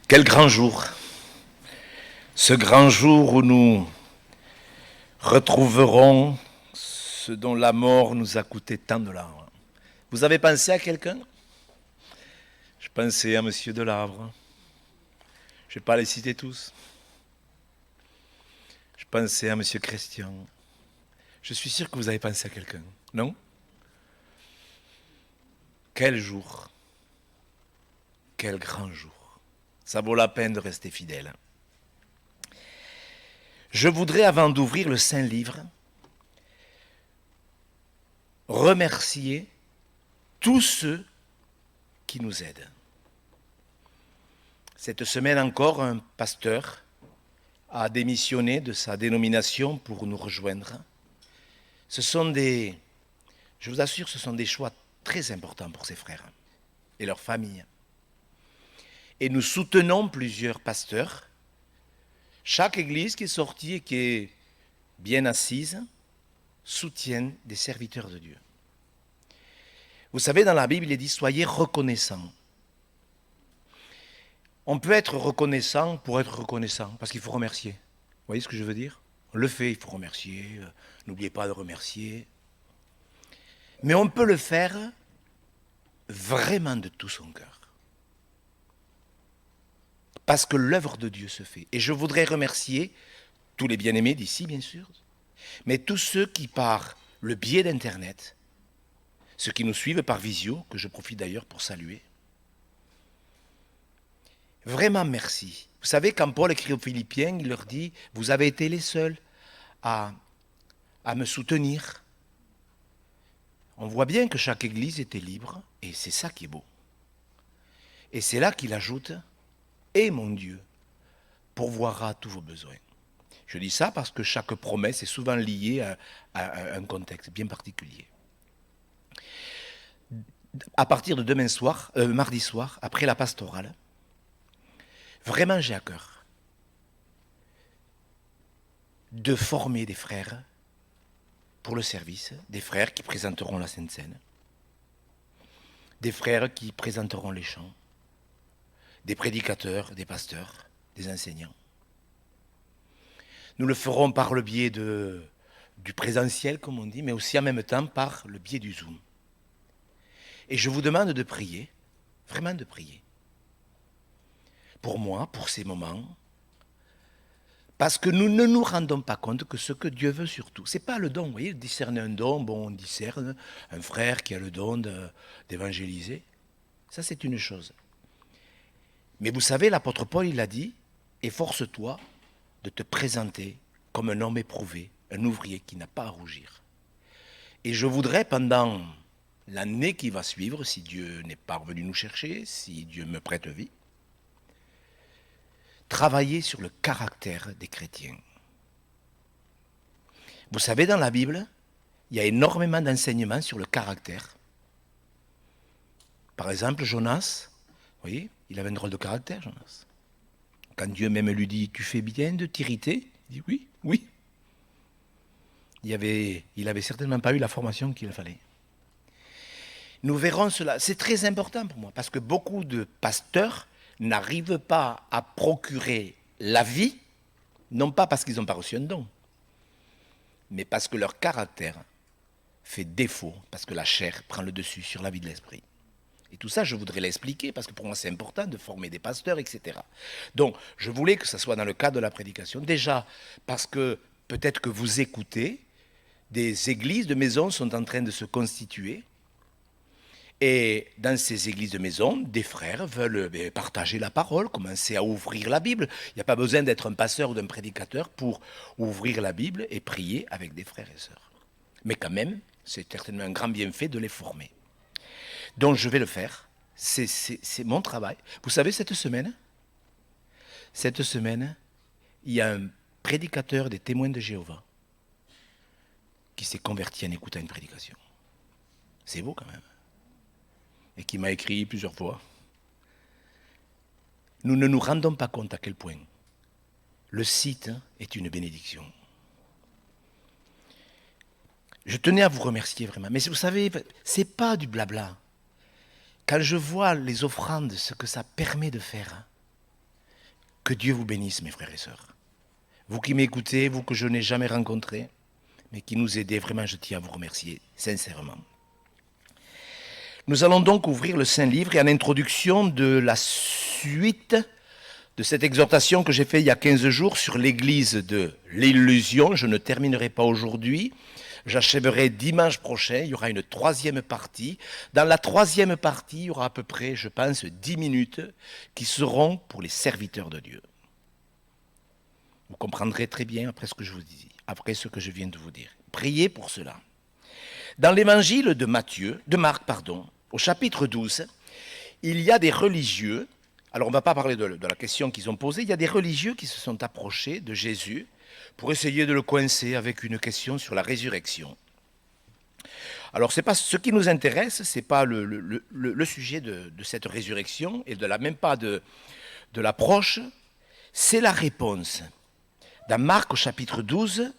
Quel grand jour! Ce grand jour où nous retrouverons ce dont la mort nous a coûté tant de larmes. Vous avez pensé à quelqu'un? Je pensais à Monsieur Delavre. Je ne vais pas les citer tous. Je pensais à Monsieur Christian. Je suis sûr que vous avez pensé à quelqu'un, non? Quel jour! Quel grand jour! Ça vaut la peine de rester fidèle. Je voudrais, avant d'ouvrir le Saint-Livre, remercier tous ceux qui nous aident. Cette semaine encore, un pasteur a démissionné de sa dénomination pour nous rejoindre. Je vous assure, ce sont des choix très importants pour ses frères et leurs familles. Et nous soutenons plusieurs pasteurs. Chaque église qui est sortie et qui est bien assise soutient des serviteurs de Dieu. Vous savez, dans la Bible, il est dit « Soyez reconnaissants ». On peut être reconnaissant pour être reconnaissant, parce qu'il faut remercier. Vous voyez ce que je veux dire? On le fait, il faut remercier. N'oubliez pas de remercier. Mais on peut le faire vraiment de tout son cœur. Parce que l'œuvre de Dieu se fait. Et je voudrais remercier tous les bien-aimés d'ici, bien sûr, mais tous ceux qui, par le biais d'Internet, ceux qui nous suivent par visio, que je profite d'ailleurs pour saluer, vraiment merci. Vous savez, quand Paul écrit aux Philippiens, il leur dit « Vous avez été les seuls à me soutenir ». On voit bien que chaque église était libre, et c'est ça qui est beau. Et c'est là qu'il ajoute « Et mon Dieu pourvoira tous vos besoins ». Je dis ça parce que chaque promesse est souvent liée à un contexte bien particulier. À partir de mardi soir, après la pastorale, vraiment j'ai à cœur de former des frères pour le service, des frères qui présenteront la Sainte Seine, des frères qui présenteront les chants, des prédicateurs, des pasteurs, des enseignants. Nous le ferons par le biais du présentiel, comme on dit, mais aussi en même temps par le biais du Zoom. Et je vous demande de prier, vraiment de prier, pour moi, pour ces moments, parce que nous ne nous rendons pas compte que ce que Dieu veut surtout, ce n'est pas le don. Vous voyez, discerner un don, bon, on discerne un frère qui a le don d'évangéliser. Ça, c'est une chose. Mais vous savez, l'apôtre Paul, il a dit, efforce-toi de te présenter comme un homme éprouvé, un ouvrier qui n'a pas à rougir. Et je voudrais, pendant l'année qui va suivre, si Dieu n'est pas revenu nous chercher, si Dieu me prête vie, travailler sur le caractère des chrétiens. Vous savez, dans la Bible, il y a énormément d'enseignements sur le caractère. Par exemple, Jonas, vous voyez, il avait un drôle de caractère, Jonas. Quand Dieu même lui dit « Tu fais bien de t'irriter », il dit « Oui, oui ». Il avait certainement pas eu la formation qu'il fallait. Nous verrons cela. C'est très important pour moi, parce que beaucoup de pasteurs n'arrivent pas à procurer la vie, non pas parce qu'ils n'ont pas reçu un don, mais parce que leur caractère fait défaut, parce que la chair prend le dessus sur la vie de l'esprit. Et tout ça, je voudrais l'expliquer, parce que pour moi, c'est important de former des pasteurs, etc. Donc, je voulais que ça soit dans le cadre de la prédication. Déjà, parce que peut-être que vous écoutez, des églises de maison sont en train de se constituer. Et dans ces églises de maison, des frères veulent partager la parole, commencer à ouvrir la Bible. Il n'y a pas besoin d'être un pasteur ou d'un prédicateur pour ouvrir la Bible et prier avec des frères et sœurs. Mais quand même, c'est certainement un grand bienfait de les former. Donc je vais le faire, c'est mon travail. Vous savez, cette semaine, il y a un prédicateur des témoins de Jéhovah qui s'est converti en écoutant une prédication. C'est beau quand même. Et qui m'a écrit plusieurs fois. Nous ne nous rendons pas compte à quel point le site est une bénédiction. Je tenais à vous remercier vraiment. Mais vous savez, ce n'est pas du blabla. Quand je vois les offrandes, ce que ça permet de faire, Que Dieu vous bénisse, mes frères et sœurs. Vous qui m'écoutez, vous que je n'ai jamais rencontré, mais qui nous aidez, vraiment, je tiens à vous remercier sincèrement. Nous allons donc ouvrir le Saint-Livre et en introduction de la suite de cette exhortation que j'ai faite il y a 15 jours sur l'église de l'illusion. Je ne terminerai pas aujourd'hui. J'achèverai dimanche prochain. Il y aura une troisième partie. Dans la troisième partie, il y aura à peu près, je pense, 10 minutes qui seront pour les serviteurs de Dieu. Vous comprendrez très bien après ce que je vous dis, après ce que je viens de vous dire. Priez pour cela. Dans l'évangile de Marc, au chapitre 12, il y a des religieux. Alors, on ne va pas parler de la question qu'ils ont posée. Il y a des religieux qui se sont approchés de Jésus pour essayer de le coincer avec une question sur la résurrection. Alors, c'est pas, ce qui nous intéresse, ce n'est pas le sujet de cette résurrection et même pas de l'approche, c'est la réponse. Dans Marc, au chapitre 12,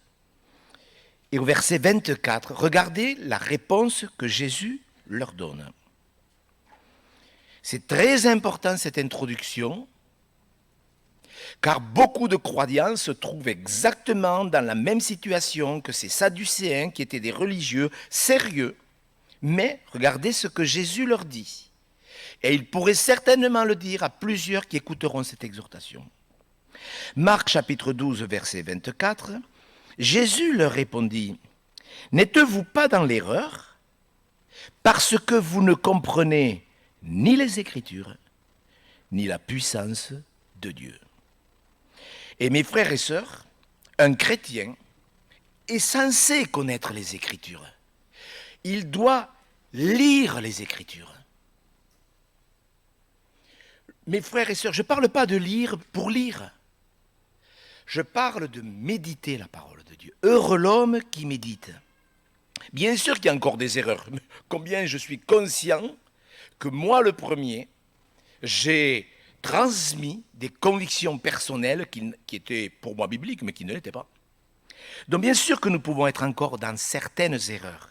et au verset 24, regardez la réponse que Jésus leur donne. C'est très important cette introduction, car beaucoup de croyants se trouvent exactement dans la même situation que ces Sadducéens qui étaient des religieux sérieux. Mais regardez ce que Jésus leur dit. Et il pourrait certainement le dire à plusieurs qui écouteront cette exhortation. Marc chapitre 12, verset 24, Jésus leur répondit, « N'êtes-vous pas dans l'erreur parce que vous ne comprenez ni les Écritures, ni la puissance de Dieu. » Et mes frères et sœurs, un chrétien est censé connaître les Écritures. Il doit lire les Écritures. Mes frères et sœurs, je ne parle pas de lire pour lire. Je parle de méditer la parole de Dieu. Heureux l'homme qui médite. Bien sûr qu'il y a encore des erreurs. Mais combien je suis conscient que moi, le premier, j'ai transmis des convictions personnelles qui étaient pour moi bibliques, mais qui ne l'étaient pas. Donc bien sûr que nous pouvons être encore dans certaines erreurs.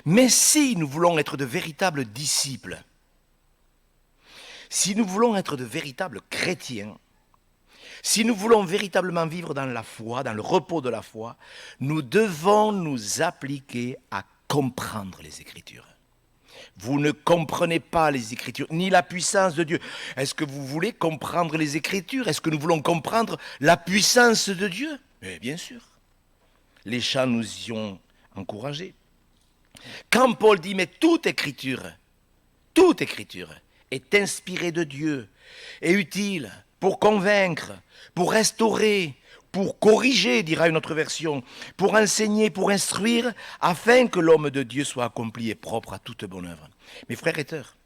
Mais si nous voulons être de véritables disciples, si nous voulons être de véritables chrétiens, si nous voulons véritablement vivre dans la foi, dans le repos de la foi, nous devons nous appliquer à comprendre les Écritures. Vous ne comprenez pas les Écritures, ni la puissance de Dieu. Est-ce que vous voulez comprendre les Écritures? Est-ce que nous voulons comprendre la puissance de Dieu? Mais bien sûr. Les chants nous y ont encouragés. Quand Paul dit, mais toute Écriture est inspirée de Dieu, est utile pour convaincre, pour restaurer, pour corriger, dira une autre version, pour enseigner, pour instruire, afin que l'homme de Dieu soit accompli et propre à toute bonne œuvre. Mes frères et sœurs,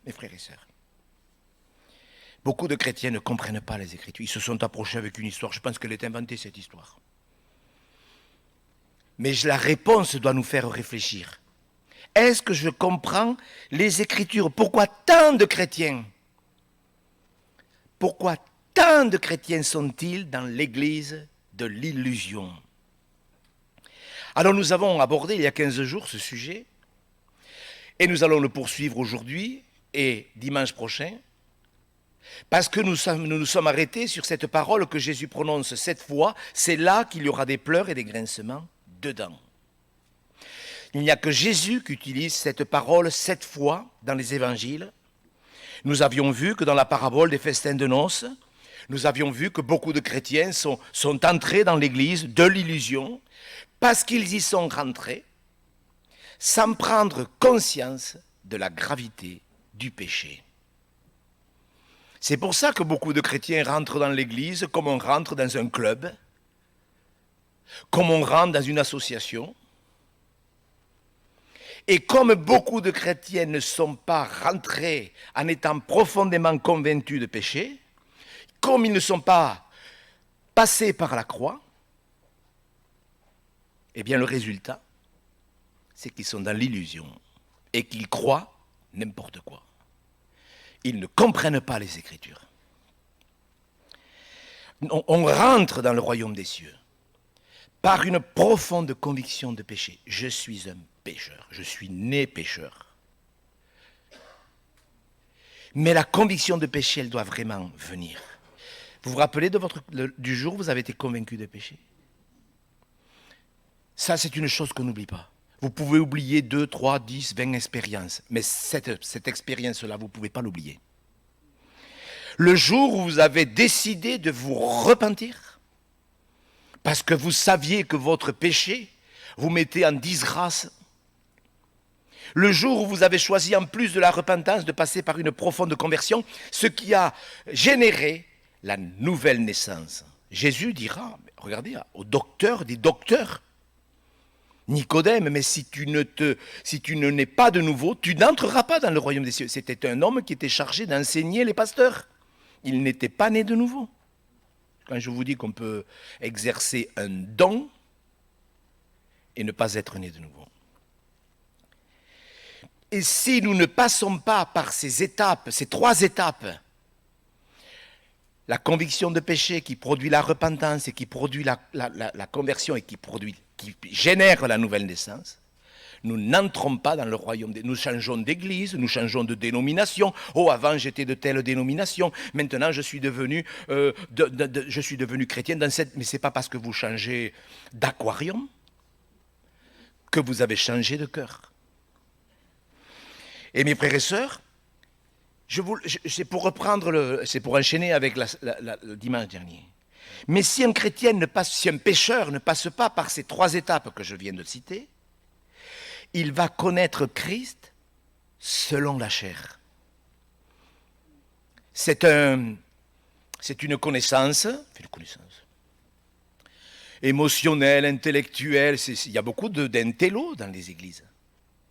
beaucoup de chrétiens ne comprennent pas les Écritures. Ils se sont approchés avec une histoire. Je pense qu'elle est inventée, cette histoire. Mais la réponse doit nous faire réfléchir. Est-ce que je comprends les Écritures? Pourquoi tant de chrétiens sont-ils dans l'église de l'illusion? Alors nous avons abordé il y a 15 jours ce sujet et nous allons le poursuivre aujourd'hui et dimanche prochain parce que nous nous sommes arrêtés sur cette parole que Jésus prononce 7 fois. C'est là qu'il y aura des pleurs et des grincements dedans. Il n'y a que Jésus qui utilise cette parole 7 fois dans les évangiles. Nous avions vu que dans la parabole des festins de noces, nous avions vu que beaucoup de chrétiens sont entrés dans l'église de l'illusion parce qu'ils y sont rentrés sans prendre conscience de la gravité du péché. C'est pour ça que beaucoup de chrétiens rentrent dans l'église comme on rentre dans un club, comme on rentre dans une association. Et comme beaucoup de chrétiens ne sont pas rentrés en étant profondément convaincus de péché, comme ils ne sont pas passés par la croix, eh bien le résultat, c'est qu'ils sont dans l'illusion et qu'ils croient n'importe quoi. Ils ne comprennent pas les Écritures. On rentre dans le royaume des cieux par une profonde conviction de péché. Je suis un pécheur, je suis né pécheur. Mais la conviction de péché, elle doit vraiment venir. Vous vous rappelez du jour où vous avez été convaincu de péché? Ça, c'est une chose qu'on n'oublie pas. Vous pouvez oublier 2, 3, 10, 20 expériences, mais cette expérience-là, vous ne pouvez pas l'oublier. Le jour où vous avez décidé de vous repentir, parce que vous saviez que votre péché vous mettait en disgrâce, le jour où vous avez choisi, en plus de la repentance, de passer par une profonde conversion, ce qui a généré la nouvelle naissance. Jésus dira, regardez, au docteur des docteurs, Nicodème, mais si tu ne nais pas de nouveau, tu n'entreras pas dans le royaume des cieux. C'était un homme qui était chargé d'enseigner les pasteurs. Il n'était pas né de nouveau. Quand je vous dis qu'on peut exercer un don et ne pas être né de nouveau. Et si nous ne passons pas par ces étapes, ces 3 étapes, la conviction de péché qui produit la repentance et qui produit la conversion et qui génère la nouvelle naissance, nous n'entrons pas dans le royaume. Nous changeons d'église, nous changeons de dénomination. Oh, avant j'étais de telle dénomination, maintenant je suis devenu, chrétien dans cette... Mais ce n'est pas parce que vous changez d'aquarium que vous avez changé de cœur. Et mes frères et sœurs, c'est pour enchaîner avec le dimanche dernier. Mais si un pécheur ne passe pas par ces 3 étapes que je viens de citer, il va connaître Christ selon la chair. C'est une connaissance émotionnelle, intellectuelle. Il y a beaucoup d'intello dans les églises.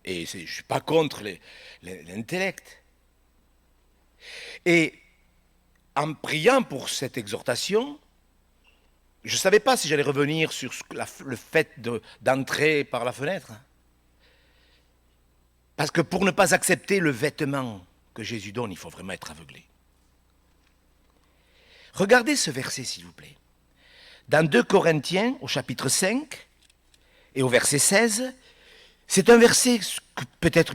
Et je ne suis pas contre l'intellect. Et en priant pour cette exhortation, je ne savais pas si j'allais revenir sur le fait d'entrer par la fenêtre. Parce que pour ne pas accepter le vêtement que Jésus donne, il faut vraiment être aveuglé. Regardez ce verset, s'il vous plaît. Dans 2 Corinthiens, au chapitre 5, et au verset 16, c'est un verset que peut-être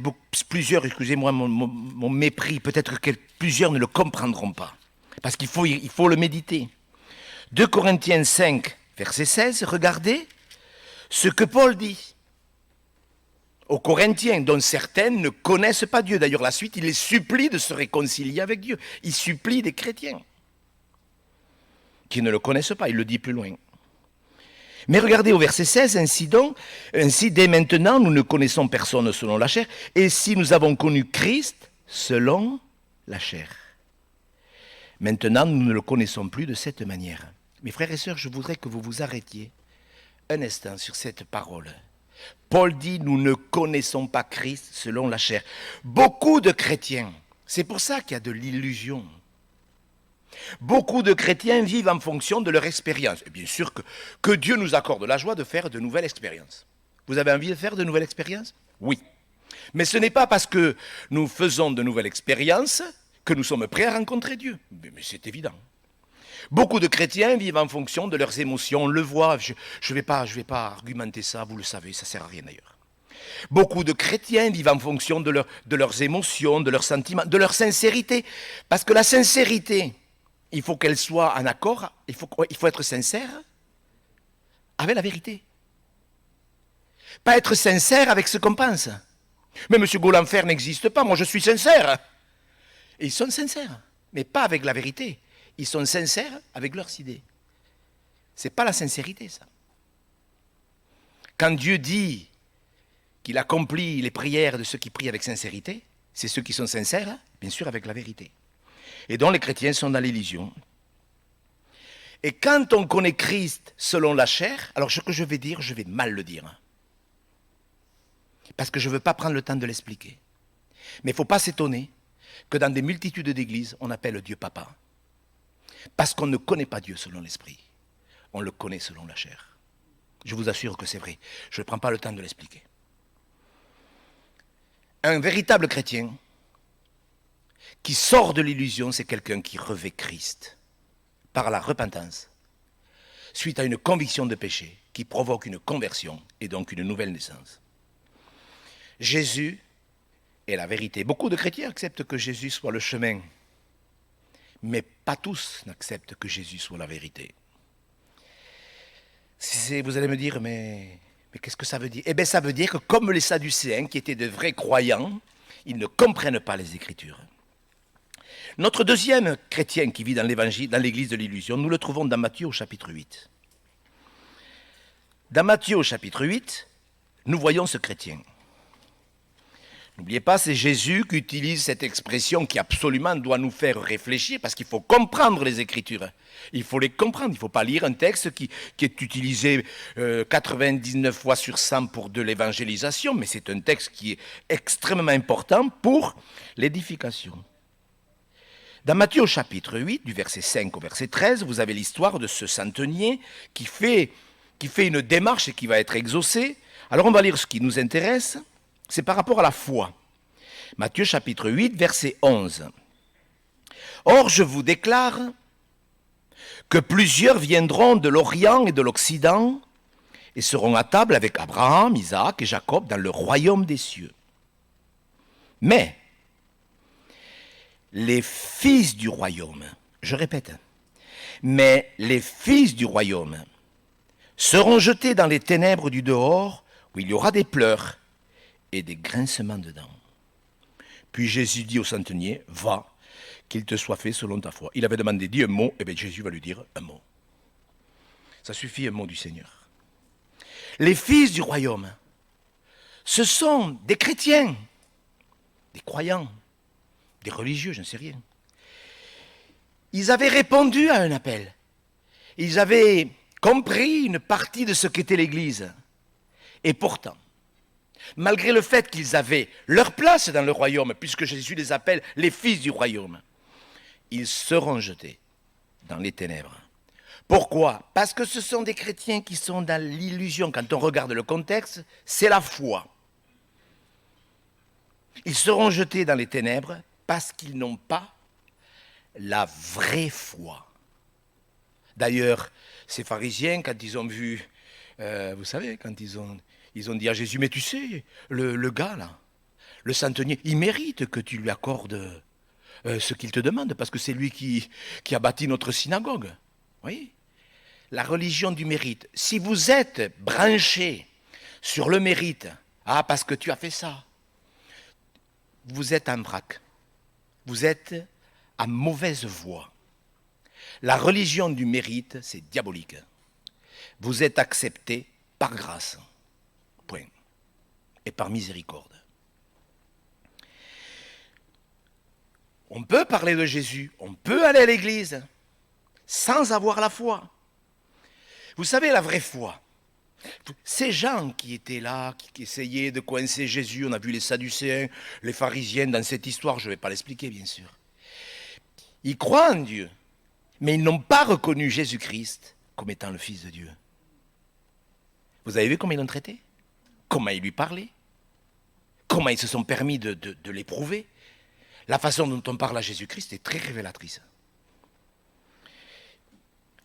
plusieurs, excusez-moi mon mépris, peut-être que plusieurs ne le comprendront pas. Parce qu'il faut le méditer. 2 Corinthiens 5, verset 16, regardez ce que Paul dit aux Corinthiens, dont certaines ne connaissent pas Dieu. D'ailleurs, la suite, il les supplie de se réconcilier avec Dieu. Il supplie des chrétiens qui ne le connaissent pas. Il le dit plus loin. Mais regardez au verset 16, ainsi dès maintenant, nous ne connaissons personne selon la chair, et si nous avons connu Christ selon la chair. Maintenant, nous ne le connaissons plus de cette manière. Mes frères et sœurs, je voudrais que vous vous arrêtiez un instant sur cette parole. Paul dit, nous ne connaissons pas Christ selon la chair. Beaucoup de chrétiens, c'est pour ça qu'il y a de l'illusion. Beaucoup de chrétiens vivent en fonction de leur expérience. Et bien sûr que Dieu nous accorde la joie de faire de nouvelles expériences. Vous avez envie de faire de nouvelles expériences? Oui. Mais ce n'est pas parce que nous faisons de nouvelles expériences que nous sommes prêts à rencontrer Dieu. Mais c'est évident. Beaucoup de chrétiens vivent en fonction de leurs émotions. On le voit, je ne vais pas argumenter ça, vous le savez, ça ne sert à rien d'ailleurs. Beaucoup de chrétiens vivent en fonction de leurs émotions, de leurs sentiments, de leur sincérité. Parce que la sincérité, il faut qu'elle soit en accord, il faut être sincère avec la vérité. Pas être sincère avec ce qu'on pense. Mais M. Gaulenfer n'existe pas, moi je suis sincère. Et ils sont sincères, mais pas avec la vérité. Ils sont sincères avec leurs idées. Ce n'est pas la sincérité, ça. Quand Dieu dit qu'il accomplit les prières de ceux qui prient avec sincérité, c'est ceux qui sont sincères, bien sûr, avec la vérité. Et donc les chrétiens sont dans l'illusion. Et quand on connaît Christ selon la chair, alors ce que je vais dire, je vais mal le dire. Parce que je ne veux pas prendre le temps de l'expliquer. Mais il ne faut pas s'étonner que dans des multitudes d'églises, on appelle Dieu papa. Parce qu'on ne connaît pas Dieu selon l'esprit. On le connaît selon la chair. Je vous assure que c'est vrai. Je ne prends pas le temps de l'expliquer. Un véritable chrétien qui sort de l'illusion, c'est quelqu'un qui revêt Christ par la repentance, suite à une conviction de péché qui provoque une conversion et donc une nouvelle naissance. Jésus est la vérité. Beaucoup de chrétiens acceptent que Jésus soit le chemin. Mais pas tous n'acceptent que Jésus soit la vérité. Vous allez me dire, mais qu'est-ce que ça veut dire? Eh bien, ça veut dire que comme les Sadducéens, qui étaient de vrais croyants, ils ne comprennent pas les Écritures. Notre deuxième chrétien qui vit dans l'Évangile, dans l'Église de l'illusion, nous le trouvons dans Matthieu au chapitre 8. Dans Matthieu au chapitre 8, nous voyons ce chrétien. N'oubliez pas, c'est Jésus qui utilise cette expression qui absolument doit nous faire réfléchir, parce qu'il faut comprendre les Écritures. Il faut les comprendre, il ne faut pas lire un texte qui est utilisé 99 fois sur 100 pour de l'évangélisation, mais c'est un texte qui est extrêmement important pour l'édification. Dans Matthieu au chapitre 8, du verset 5 au verset 13, vous avez l'histoire de ce centenier qui fait une démarche et qui va être exaucé. Alors on va lire ce qui nous intéresse. C'est par rapport à la foi. Matthieu chapitre 8, verset 11. Or, je vous déclare que plusieurs viendront de l'Orient et de l'Occident et seront à table avec Abraham, Isaac et Jacob dans le royaume des cieux. Mais les fils du royaume, je répète, mais les fils du royaume seront jetés dans les ténèbres du dehors où il y aura des pleurs et des grincements de dents. Puis Jésus dit au centenier, va, qu'il te soit fait selon ta foi. Il avait demandé, dis un mot, et bien Jésus va lui dire un mot. Ça suffit, un mot du Seigneur. Les fils du royaume, ce sont des chrétiens, des croyants, des religieux, je ne sais rien. Ils avaient répondu à un appel. Ils avaient compris une partie de ce qu'était l'Église. Et pourtant, malgré le fait qu'ils avaient leur place dans le royaume, puisque Jésus les appelle les fils du royaume, ils seront jetés dans les ténèbres. Pourquoi? Parce que ce sont des chrétiens qui sont dans l'illusion. Quand on regarde le contexte, c'est la foi. Ils seront jetés dans les ténèbres parce qu'ils n'ont pas la vraie foi. D'ailleurs, ces pharisiens, quand ils ont vu, vous savez, quand ils ont dit à Jésus, mais tu sais, le gars là, le centenier, il mérite que tu lui accordes ce qu'il te demande, parce que c'est lui qui a bâti notre synagogue. Oui. La religion du mérite. Si vous êtes branché sur le mérite, parce que tu as fait ça, vous êtes en vrac. Vous êtes à mauvaise voie. La religion du mérite, c'est diabolique. Vous êtes accepté par grâce. Point. Et par miséricorde. On peut parler de Jésus, on peut aller à l'église sans avoir la foi. Vous savez, la vraie foi, ces gens qui étaient là, qui essayaient de coincer Jésus, on a vu les Sadducéens, les pharisiens dans cette histoire, je ne vais pas l'expliquer bien sûr. Ils croient en Dieu, mais ils n'ont pas reconnu Jésus-Christ comme étant le Fils de Dieu. Vous avez vu comment ils l'ont traité? Comment ils lui parlaient? Comment ils se sont permis de l'éprouver? La façon dont on parle à Jésus-Christ est très révélatrice.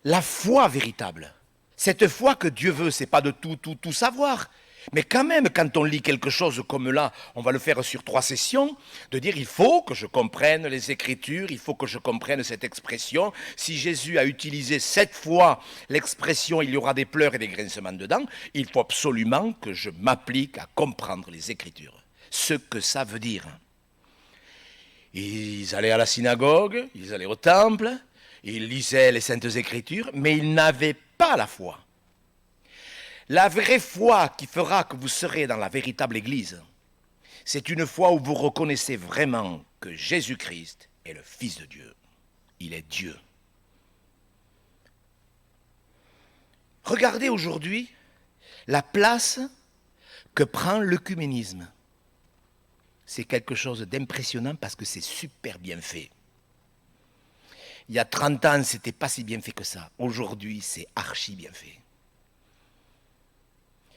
La foi véritable, cette foi que Dieu veut, c'est pas de tout savoir. Mais quand même, quand on lit quelque chose comme là, on va le faire sur 3 sessions, de dire il faut que je comprenne les Écritures, il faut que je comprenne cette expression. Si Jésus a utilisé 7 fois l'expression il y aura des pleurs et des grincements de dents, il faut absolument que je m'applique à comprendre les Écritures, ce que ça veut dire. Ils allaient à la synagogue, ils allaient au temple, ils lisaient les Saintes Écritures, mais ils n'avaient pas la foi. La vraie foi qui fera que vous serez dans la véritable Église, c'est une foi où vous reconnaissez vraiment que Jésus-Christ est le Fils de Dieu. Il est Dieu. Regardez aujourd'hui la place que prend l'œcuménisme. C'est quelque chose d'impressionnant parce que c'est super bien fait. Il y a 30 ans, c'était pas si bien fait que ça. Aujourd'hui, c'est archi bien fait.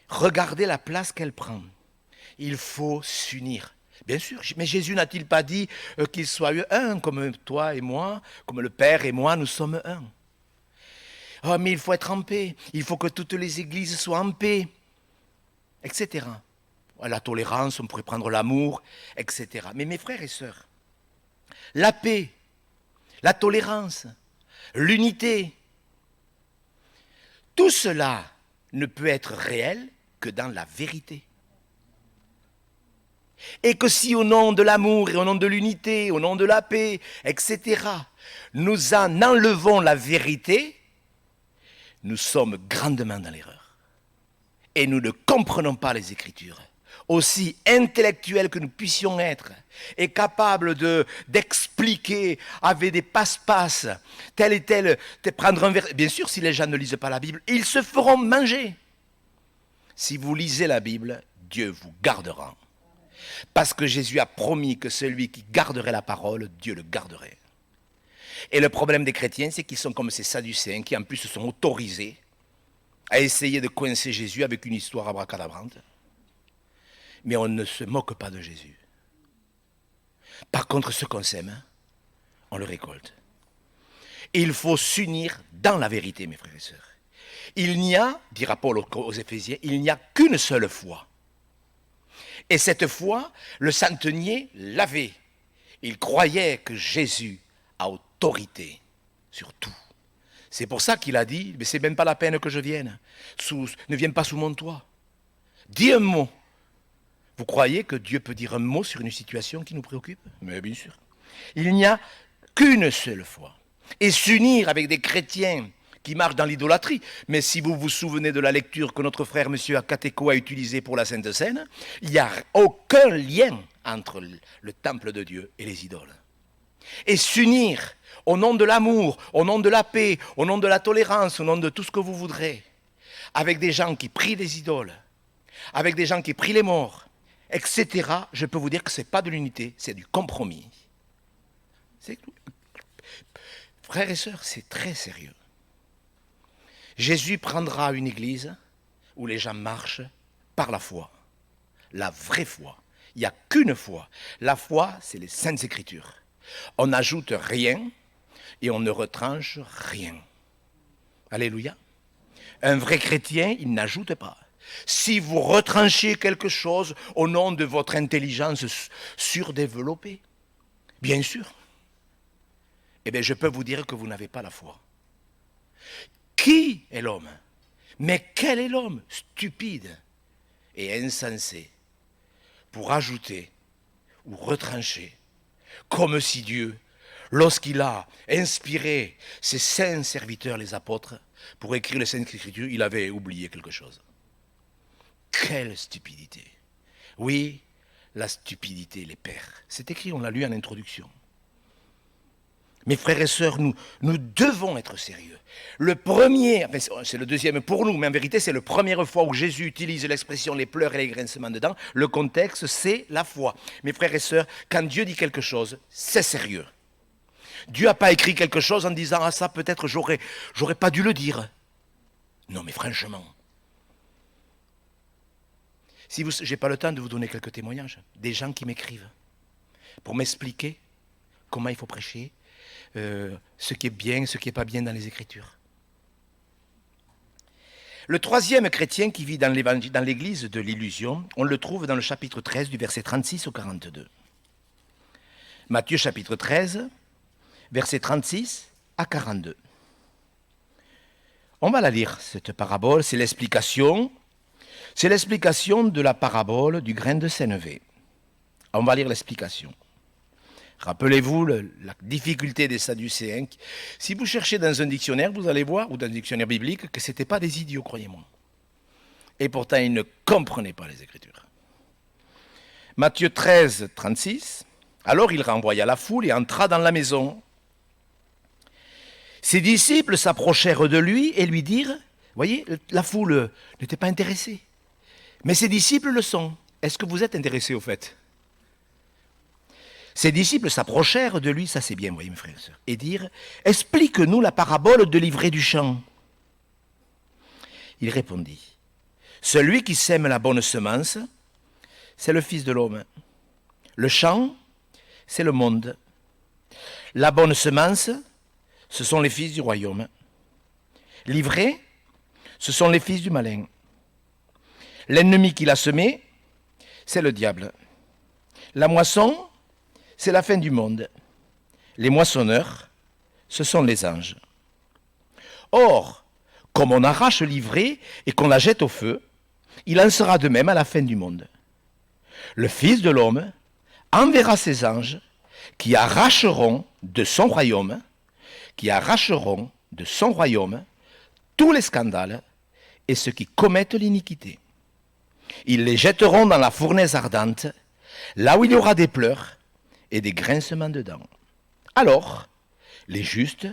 Regardez la place qu'elle prend. Il faut s'unir. Bien sûr, mais Jésus n'a-t-il pas dit qu'il soit un, comme toi et moi, comme le Père et moi, nous sommes un. Oh, mais il faut être en paix. Il faut que toutes les églises soient en paix, etc. La tolérance, on pourrait prendre l'amour, etc. Mais mes frères et sœurs, la paix, la tolérance, l'unité. Tout cela ne peut être réel que dans la vérité. Et que si au nom de l'amour et au nom de l'unité, au nom de la paix, etc., nous en enlevons la vérité, nous sommes grandement dans l'erreur. Et nous ne comprenons pas les Écritures. Aussi intellectuels que nous puissions être, et capables d'expliquer avec des passe-passe, tel et tel, prendre un verset. Bien sûr, si les gens ne lisent pas la Bible, ils se feront manger. Si vous lisez la Bible, Dieu vous gardera. Parce que Jésus a promis que celui qui garderait la parole, Dieu le garderait. Et le problème des chrétiens, c'est qu'ils sont comme ces Sadducéens qui en plus se sont autorisés à essayer de coincer Jésus avec une histoire abracadabrante. Mais on ne se moque pas de Jésus. Par contre, ce qu'on sème, on le récolte. Et il faut s'unir dans la vérité, mes frères et sœurs. Il n'y a, dira Paul aux Éphésiens, il n'y a qu'une seule foi. Et cette foi, le centenier l'avait. Il croyait que Jésus a autorité sur tout. C'est pour ça qu'il a dit, mais c'est même pas la peine que je vienne. Ne viens pas sous mon toit. Dis un mot. Vous croyez que Dieu peut dire un mot sur une situation qui nous préoccupe? Mais bien sûr. Il n'y a qu'une seule foi. Et s'unir avec des chrétiens qui marchent dans l'idolâtrie. Mais si vous vous souvenez de la lecture que notre frère M. Akateko a utilisée pour la Sainte Seine, il n'y a aucun lien entre le temple de Dieu et les idoles. Et s'unir au nom de l'amour, au nom de la paix, au nom de la tolérance, au nom de tout ce que vous voudrez, avec des gens qui prient les idoles, avec des gens qui prient les morts, etc., je peux vous dire que ce n'est pas de l'unité, c'est du compromis. Frères et sœurs, c'est très sérieux. Jésus prendra une église où les gens marchent par la foi, la vraie foi. Il n'y a qu'une foi. La foi, c'est les Saintes Écritures. On n'ajoute rien et on ne retranche rien. Alléluia. Un vrai chrétien, il n'ajoute pas. Si vous retranchez quelque chose au nom de votre intelligence surdéveloppée, bien sûr, eh bien je peux vous dire que vous n'avez pas la foi. Qui est l'homme? Mais quel est l'homme stupide et insensé pour ajouter ou retrancher, comme si Dieu, lorsqu'il a inspiré ses saints serviteurs, les apôtres, pour écrire les Saintes Écritures, il avait oublié quelque chose. Quelle stupidité! Oui, la stupidité les perd. C'est écrit, on l'a lu en introduction. Mes frères et sœurs, nous devons être sérieux. Le premier, enfin, c'est le deuxième pour nous, mais en vérité c'est la première fois où Jésus utilise l'expression les pleurs et les grincements de dents. Le contexte, c'est la foi. Mes frères et sœurs, quand Dieu dit quelque chose, c'est sérieux. Dieu n'a pas écrit quelque chose en disant « Ah ça peut-être j'aurais pas dû le dire ». Non mais franchement. Je n'ai pas le temps de vous donner quelques témoignages. Des gens qui m'écrivent pour m'expliquer comment il faut prêcher, ce qui est bien, ce qui n'est pas bien dans les Écritures. Le troisième chrétien qui vit dans l'église de l'illusion, on le trouve dans le chapitre 13 du verset 36 au 42. Matthieu chapitre 13, verset 36 à 42. On va la lire, cette parabole, c'est l'explication de la parabole du grain de sénévé. On va lire l'explication. Rappelez-vous la difficulté des Sadducéens. Si vous cherchez dans un dictionnaire, vous allez voir, ou dans un dictionnaire biblique, que ce n'étaient pas des idiots, croyez-moi. Et pourtant, ils ne comprenaient pas les Écritures. Matthieu 13, 36. Alors il renvoya la foule et entra dans la maison. Ses disciples s'approchèrent de lui et lui dirent, voyez, la foule n'était pas intéressée. Mais ses disciples le sont. Est-ce que vous êtes intéressés au fait ? Ses disciples s'approchèrent de lui, ça c'est bien, voyez mes frères et sœurs, et dirent, explique-nous la parabole de l'ivraie du champ. Il répondit, celui qui sème la bonne semence, c'est le Fils de l'homme. Le champ, c'est le monde. La bonne semence, ce sont les fils du royaume. L'ivraie, ce sont les fils du malin. L'ennemi qui l'a semé, c'est le diable. La moisson, c'est la fin du monde. Les moissonneurs, ce sont les anges. Or, comme on arrache l'ivrée et qu'on la jette au feu, il en sera de même à la fin du monde. Le Fils de l'homme enverra ses anges qui arracheront de son royaume, tous les scandales et ceux qui commettent l'iniquité. Ils les jetteront dans la fournaise ardente, là où il y aura des pleurs et des grincements de dents. Alors, les justes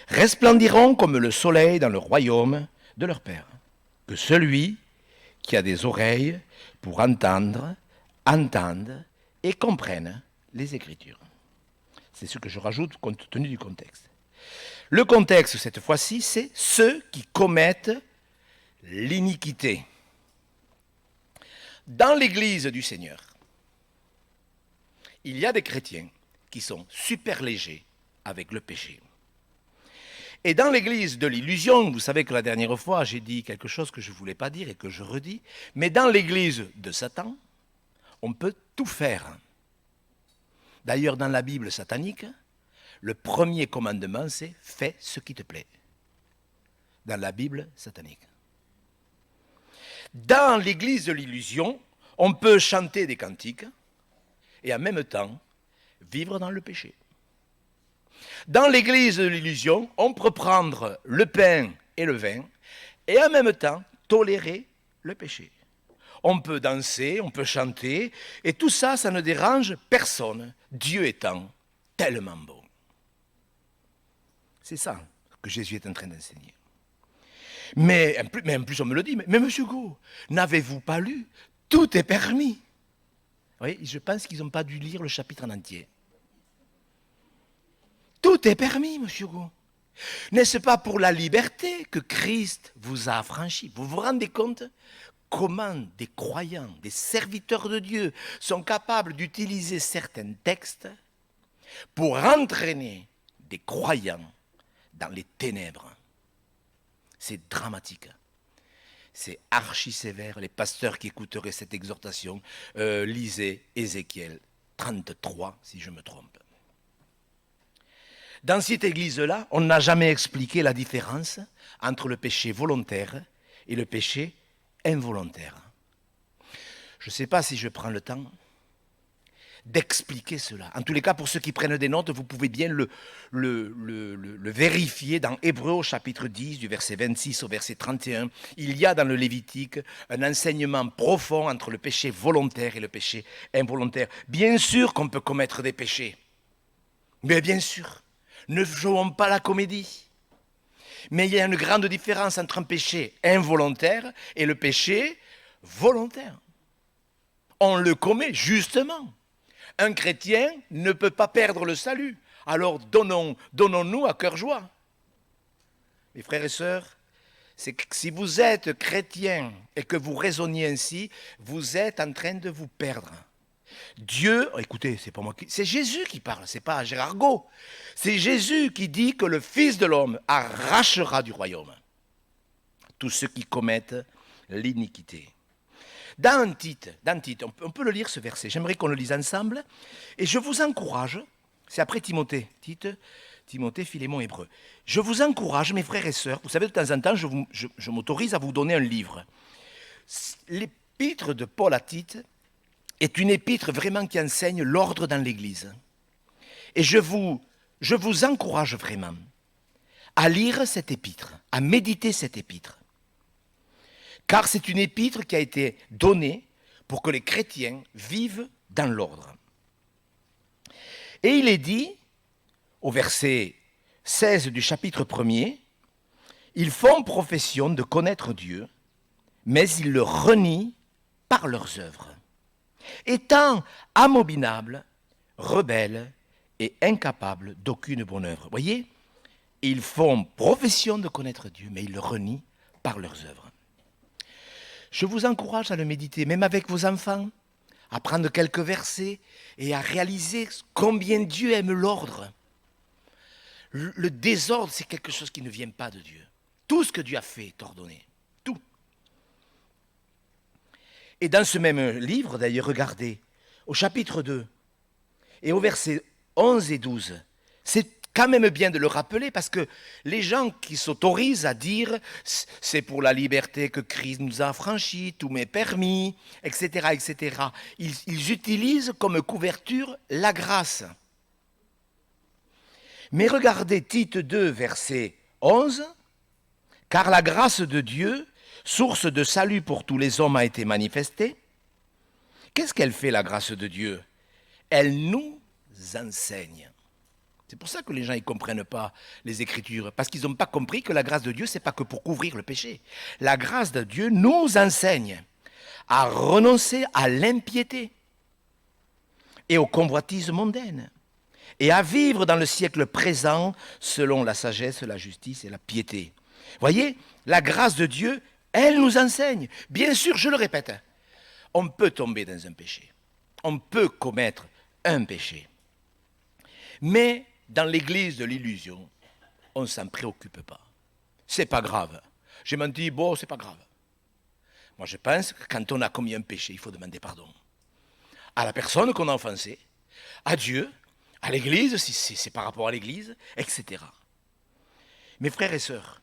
resplendiront comme le soleil dans le royaume de leur Père. Que celui qui a des oreilles pour entendre, entende et comprenne les Écritures. C'est ce que je rajoute compte tenu du contexte. Le contexte, cette fois-ci, c'est ceux qui commettent l'iniquité. Dans l'Église du Seigneur, il y a des chrétiens qui sont super légers avec le péché. Et dans l'église de l'illusion, vous savez que la dernière fois, j'ai dit quelque chose que je ne voulais pas dire et que je redis, mais dans l'église de Satan, on peut tout faire. D'ailleurs, dans la Bible satanique, le premier commandement, c'est « fais ce qui te plaît ». Dans la Bible satanique. Dans l'église de l'illusion, on peut chanter des cantiques et en même temps vivre dans le péché. Dans l'église de l'illusion, on peut prendre le pain et le vin et en même temps tolérer le péché. On peut danser, on peut chanter et tout ça, ça ne dérange personne, Dieu étant tellement bon. C'est ça que Jésus est en train d'enseigner. Mais en plus on me le dit, mais monsieur Gau, n'avez-vous pas lu? Tout est permis. Oui, je pense qu'ils n'ont pas dû lire le chapitre en entier. Tout est permis, monsieur Gau. N'est-ce pas pour la liberté que Christ vous a affranchi? Vous vous rendez compte comment des croyants, des serviteurs de Dieu sont capables d'utiliser certains textes pour entraîner des croyants dans les ténèbres? C'est dramatique. C'est archi sévère. Les pasteurs qui écouteraient cette exhortation, lisez Ézéchiel 33, si je me trompe. Dans cette église-là, on n'a jamais expliqué la différence entre le péché volontaire et le péché involontaire. Je ne sais pas si je prends le temps d'expliquer cela. En tous les cas, pour ceux qui prennent des notes, vous pouvez bien le vérifier dans Hébreux au chapitre 10, du verset 26 au verset 31. Il y a dans le Lévitique un enseignement profond entre le péché volontaire et le péché involontaire. Bien sûr qu'on peut commettre des péchés, mais bien sûr. Ne jouons pas la comédie. Mais il y a une grande différence entre un péché involontaire et le péché volontaire. On le commet justement. Un chrétien ne peut pas perdre le salut. Alors donnons-nous à cœur joie. Mes frères et sœurs, c'est que si vous êtes chrétien et que vous raisonnez ainsi, vous êtes en train de vous perdre. Dieu, écoutez, c'est pas moi c'est Jésus qui parle, c'est pas Gérard Gau. C'est Jésus qui dit que le Fils de l'homme arrachera du royaume tous ceux qui commettent l'iniquité. Dans Tite, on peut le lire ce verset, j'aimerais qu'on le lise ensemble, et je vous encourage, c'est après Timothée, Timothée, Philémon, Hébreux. Je vous encourage, mes frères et sœurs, vous savez, de temps en temps, je m'autorise à vous donner un livre. L'épître de Paul à Tite est une épître vraiment qui enseigne l'ordre dans l'Église. Et je vous encourage vraiment à lire cette épître, à méditer cette épître. Car c'est une épître qui a été donnée pour que les chrétiens vivent dans l'ordre. Et il est dit, au verset 16 du chapitre 1er, « Ils font profession de connaître Dieu, mais ils le renient par leurs œuvres. Étant abominables, rebelles et incapables d'aucune bonne œuvre. » Voyez, ils font profession de connaître Dieu, mais ils le renient par leurs œuvres. Je vous encourage à le méditer, même avec vos enfants, à prendre quelques versets et à réaliser combien Dieu aime l'ordre. Le désordre, c'est quelque chose qui ne vient pas de Dieu. Tout ce que Dieu a fait est ordonné. Tout. Et dans ce même livre, d'ailleurs, regardez, au chapitre 2 et au verset 11 et 12, c'est quand même bien de le rappeler parce que les gens qui s'autorisent à dire c'est pour la liberté que Christ nous a affranchis, tout m'est permis, etc., etc., ils utilisent comme couverture la grâce. Mais regardez Tite 2, verset 11, « Car la grâce de Dieu, source de salut pour tous les hommes, a été manifestée. » Qu'est-ce qu'elle fait, la grâce de Dieu? Elle nous enseigne. C'est pour ça que les gens ne comprennent pas les Écritures, parce qu'ils n'ont pas compris que la grâce de Dieu, ce n'est pas que pour couvrir le péché. La grâce de Dieu nous enseigne à renoncer à l'impiété et aux convoitises mondaines, et à vivre dans le siècle présent selon la sagesse, la justice et la piété. Voyez, la grâce de Dieu, elle nous enseigne. Bien sûr, je le répète, on peut tomber dans un péché. On peut commettre un péché. Mais dans l'église de l'illusion, on ne s'en préoccupe pas. C'est pas grave. J'ai menti, bon, c'est pas grave. Moi, je pense que quand on a commis un péché, il faut demander pardon. À la personne qu'on a offensée, à Dieu, à l'église, si c'est par rapport à l'église, etc. Mes frères et sœurs,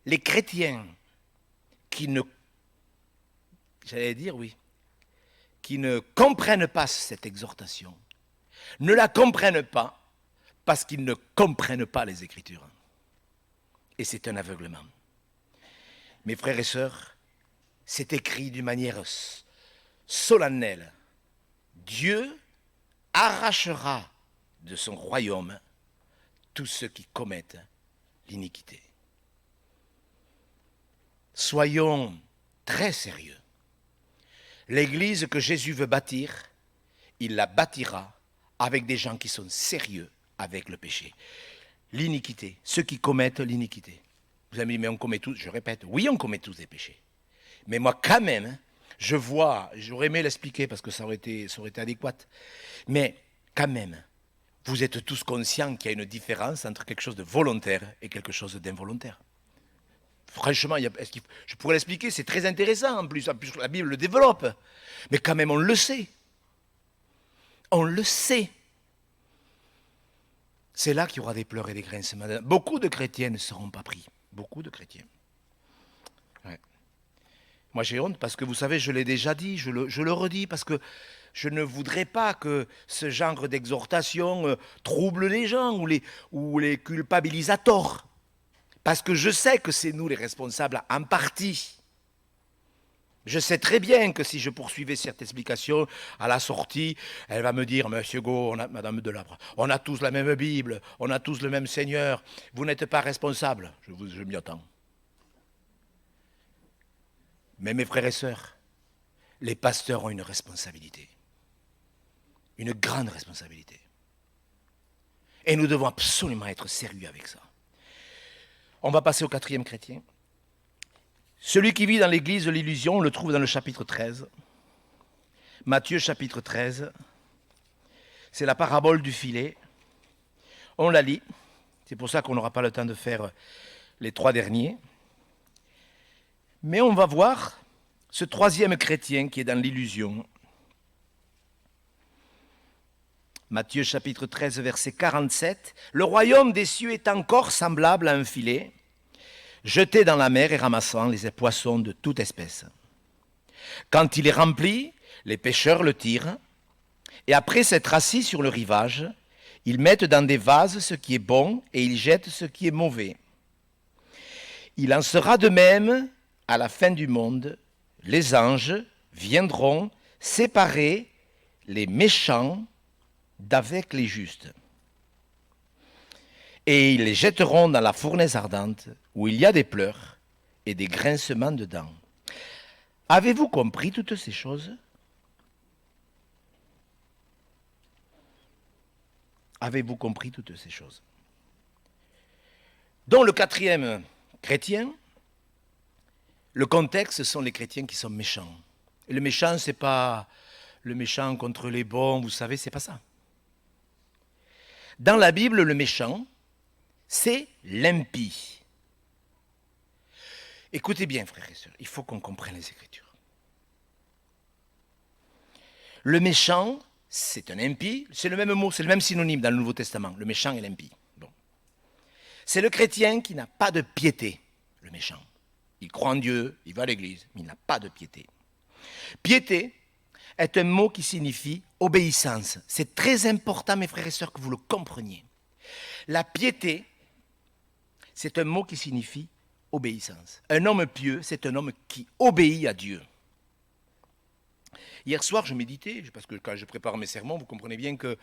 les chrétiens qui ne, qui ne comprennent pas cette exhortation, ne la comprennent pas parce qu'ils ne comprennent pas les Écritures. Et c'est un aveuglement. Mes frères et sœurs, c'est écrit d'une manière solennelle. Dieu arrachera de son royaume tous ceux qui commettent l'iniquité. Soyons très sérieux. L'Église que Jésus veut bâtir, il la bâtira avec des gens qui sont sérieux avec le péché. L'iniquité, ceux qui commettent l'iniquité. Vous avez dit, mais on commet tous, je répète, oui, on commet tous des péchés. Mais moi, quand même, je vois, j'aurais aimé l'expliquer parce que ça aurait été adéquat, mais quand même, vous êtes tous conscients qu'il y a une différence entre quelque chose de volontaire et quelque chose d'involontaire. Franchement, je pourrais l'expliquer, c'est très intéressant, en plus la Bible le développe, mais quand même, on le sait. On le sait. C'est là qu'il y aura des pleurs et des grincements. Beaucoup de chrétiens ne seront pas pris. Beaucoup de chrétiens. Ouais. Moi, j'ai honte parce que, vous savez, je l'ai déjà dit, je le redis, parce que je ne voudrais pas que ce genre d'exhortation trouble les gens ou les culpabilise à tort. Parce que je sais que c'est nous les responsables en partie. Je sais très bien que si je poursuivais cette explication, à la sortie, elle va me dire, Monsieur Gau, Madame Delabre, on a tous la même Bible, on a tous le même Seigneur, vous n'êtes pas responsable. Je m'y attends. Mais mes frères et sœurs, les pasteurs ont une responsabilité, une grande responsabilité. Et nous devons absolument être sérieux avec ça. On va passer au 4e chrétien. Celui qui vit dans l'église de l'illusion, on le trouve dans le chapitre 13. Matthieu chapitre 13. C'est la parabole du filet. On la lit. C'est pour ça qu'on n'aura pas le temps de faire les 3 derniers. Mais on va voir ce 3e chrétien qui est dans l'illusion. Matthieu chapitre 13, verset 47. Le royaume des cieux est encore semblable à un filet jeté dans la mer et ramassant les poissons de toute espèce. Quand il est rempli, les pêcheurs le tirent, et après s'être assis sur le rivage, ils mettent dans des vases ce qui est bon et ils jettent ce qui est mauvais. Il en sera de même à la fin du monde. Les anges viendront séparer les méchants d'avec les justes. Et ils les jetteront dans la fournaise ardente, où il y a des pleurs et des grincements de dents. Avez-vous compris toutes ces choses? Avez-vous compris toutes ces choses? Dans le 4e chrétien, le contexte, ce sont les chrétiens qui sont méchants. Et le méchant, ce n'est pas le méchant contre les bons, vous savez, ce n'est pas ça. Dans la Bible, le méchant, c'est l'impie. Écoutez bien, frères et sœurs, il faut qu'on comprenne les Écritures. Le méchant, c'est un impie. C'est le même mot, c'est le même synonyme dans le Nouveau Testament, le méchant et l'impie. Bon. C'est le chrétien qui n'a pas de piété, le méchant. Il croit en Dieu, il va à l'église, mais il n'a pas de piété. Piété est un mot qui signifie obéissance. C'est très important, mes frères et sœurs, que vous le compreniez. La piété, c'est un mot qui signifie obéissance. Un homme pieux, c'est un homme qui obéit à Dieu. Hier soir, je méditais, parce que quand je prépare mes sermons, vous comprenez bien que